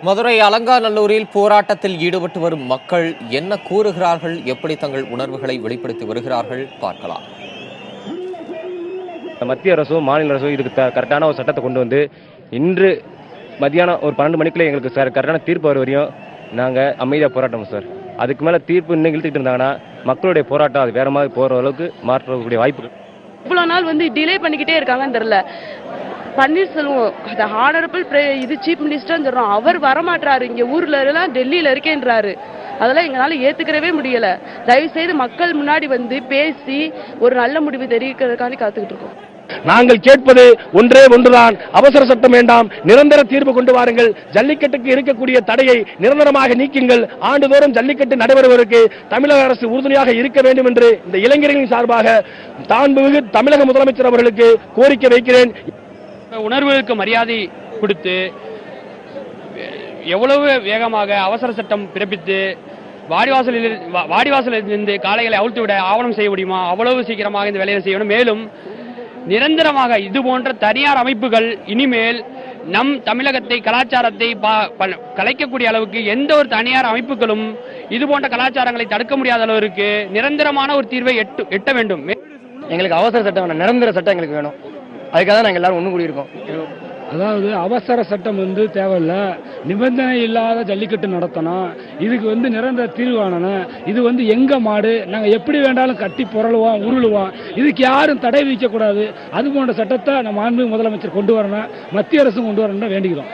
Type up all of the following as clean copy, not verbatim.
மதுரை அலங்காநல்லூரில் போராட்டத்தில் ஈடுபட்டு வரும் மக்கள் என்ன கூறுகிறார்கள், எப்படி தங்கள் உணர்வுகளை வெளிப்படுத்தி வருகிறார்கள் பார்க்கலாம். மத்திய அரசும் மாநில அரசும் இதுக்கு கரெக்டான ஒரு சட்டத்தை கொண்டு வந்து இன்று மதியானம் ஒரு 12 மணிக்குள்ளே எங்களுக்கு கரெக்டான தீர்ப்பு வர வரையும் நாங்கள் அமைதியாக போராட்டம் சார். அதுக்கு மேலே தீர்ப்பு இன்னும் இழுத்துக்கிட்டு இருந்தாங்கன்னா மக்களுடைய போராட்டம் அது வேற மாதிரி போகிற அளவுக்கு மாற்றக்கூடிய வாய்ப்பு. இவ்வளோ நாள் டிலே பண்ணிக்கிட்டே இருக்காங்கன்னு தெரியல. பன்னீர்செல்வம் அந்த ஹானரபிள் இது சீஃப் மினிஸ்டர்னு சொல்றோம், அவர் வரமாட்டாரு. இங்க ஊர்ல எல்லாம் டெல்லியில இருக்கேன்றாரு. அதெல்லாம் எங்களால ஏத்துக்கிறவே முடியல. தயவு செய்து மக்கள் முன்னாடி பேசி ஒரு நல்ல முடிவு தெரிவிக்கிறதுக்காண்டி காத்துக்கிட்டு இருக்கோம். நாங்கள் கேட்பது ஒன்றே ஒன்றுதான், அவசர சட்டம் வேண்டாம், நிரந்தர தீர்வு கொண்டு வாருங்கள். ஜல்லிக்கட்டுக்கு இருக்கக்கூடிய தடையை நிரந்தரமாக நீக்குங்கள். ஆண்டுதோறும் ஜல்லிக்கட்டு நடைபெறுவதற்கு தமிழக அரசு உறுதுணையாக இருக்க வேண்டும் என்று இந்த இளைஞர்களின் சார்பாக மாண்புமிகு தமிழக முதலமைச்சர் அவர்களுக்கு கோரிக்கை வைக்கிறேன். உணர்வுகளுக்கு மரியாதை கொடுத்து எவ்வளவு வேகமாக அவசர சட்டம் பிறப்பித்து வாடிவாசலில் இருந்து காளைகளை அவிழ்த்து விட ஆவணம் செய்ய முடியுமா அவ்வளவு சீக்கிரமாக இந்த வேலையை செய்யணும். மேலும் நிரந்தரமாக இது போன்ற தனியார் அமைப்புகள் இனிமேல் நம் தமிழகத்தை கலாச்சாரத்தை கலைக்கக்கூடிய அளவுக்கு எந்த ஒரு தனியார் அமைப்புகளும் இது போன்ற கலாச்சாரங்களை தடுக்க முடியாத அளவிற்கு நிரந்தரமான ஒரு தீர்வை எட்ட வேண்டும். எங்களுக்கு அவசர சட்டம் வேணும், நிரந்தர சட்டம் எங்களுக்கு வேணும். அதுக்காக தான் நாங்கள் எல்லாரும் ஒன்று கூடியிருக்கோம். அதாவது அவசர சட்டம் தேவையில்லை, நிபந்தனை இல்லாத ஜல்லிக்கட்டு நடத்தணும். இதுக்கு நிரந்தர தீர்வு காணணும். இது எங்க மாடு, நாங்கள் எப்படி வேண்டாலும் கட்டி புரளுவோம், உருளுவோம். இதுக்கு யாரும் தடை விதிக்கக்கூடாது. அது போன்ற சட்டத்தை நம்ம மாண்புமிகு முதலமைச்சர் கொண்டு வரணும், மத்திய அரசும் கொண்டு வரணும்னு வேண்டிக்கிறோம்.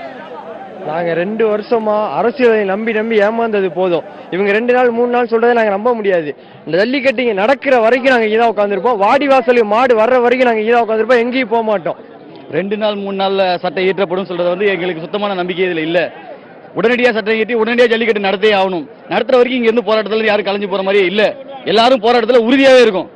நாங்கள் 2 வருஷமா அரசியலை நம்பி ஏமாந்தது போதும். இவங்க 2 நாள் 3 நாள் சொல்றதை நாங்கள் நம்ப முடியாது. இந்த ஜல்லிக்கட்டு இங்கே நடக்கிற வரைக்கும் நாங்கள் இங்கே தான் உட்காந்துருப்போம். வாடிவாசலுக்கு மாடு வர்ற வரைக்கும் நாங்கள் இங்கே தான் உட்காந்துருப்போம், எங்கேயும் போக மாட்டோம். 2 நாள் 3 நாள்ல சட்டம் இயற்றப்படும் சொல்றது எங்களுக்கு சுத்தமான நம்பிக்கை இதில் இல்லை. உடனடியாக சட்டம் இயற்றி உடனடியாக ஜல்லிக்கட்டு நடத்தே ஆகணும். நடத்துற வரைக்கும் இங்க இருந்து போராட்டத்தில் யாரும் கலைஞ்சு போற மாதிரியே இல்லை. எல்லாரும் போராட்டத்தில் உறுதியாகவே இருக்கும்.